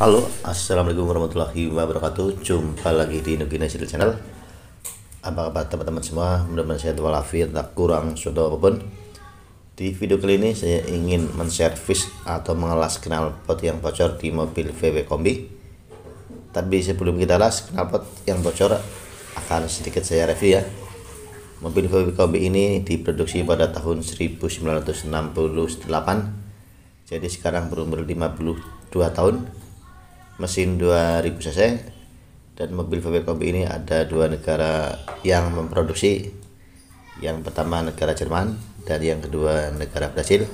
Halo, assalamualaikum warahmatullahi wabarakatuh. Jumpa lagi di Nugi Nasil Channel. Apa kabar teman-teman semua? Mudah-mudahan sehat walafiat, tak kurang suatu apapun. Di video kali ini saya ingin menservis atau mengelas knalpot yang bocor di mobil VW Kombi. Tapi sebelum kita las knalpot yang bocor, akan sedikit saya review ya. Mobil VW Kombi ini diproduksi pada tahun 1968. Jadi sekarang berumur 52 tahun. Mesin 2000 cc, dan mobil VW Kombi ini ada dua negara yang memproduksi. Yang pertama negara Jerman dan yang kedua negara Brasil.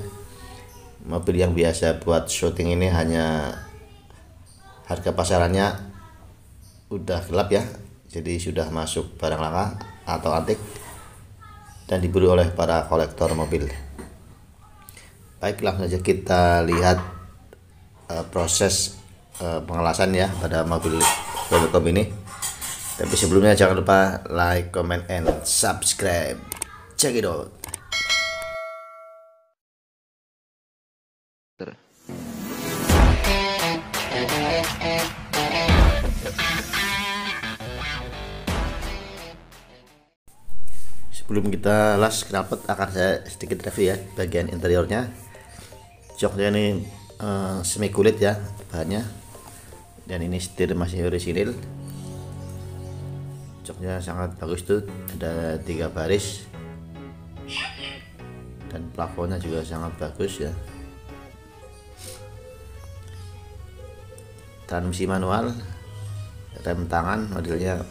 Mobil yang biasa buat syuting ini hanya harga pasarannya udah gelap ya, jadi sudah masuk barang langka atau antik dan diburu oleh para kolektor mobil. Baik, langsung saja kita lihat proses pengelasan ya pada mobil VW Kombi ini. Tapi sebelumnya jangan lupa like, comment, and subscribe. Check it out. Sebelum kita las knalpot, akan saya sedikit review ya bagian interiornya. Joknya ini semi kulit ya bahannya, dan ini setir masih orisinil. Joknya sangat bagus tuh, ada 3 baris, dan plafonnya juga sangat bagus ya. Transmisi manual, rem tangan modelnya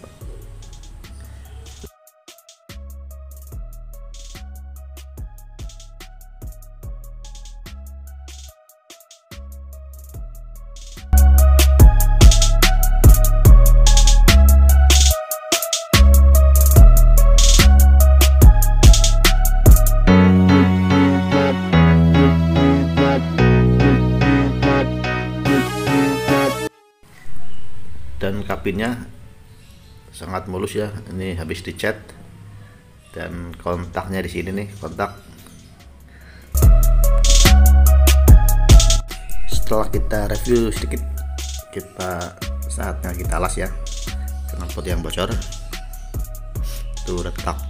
dan kabinnya sangat mulus ya. Ini habis dicat, dan kontaknya di sini nih, kontak. Setelah kita review sedikit, saatnya kita las ya knalpot yang bocor. Tuh retak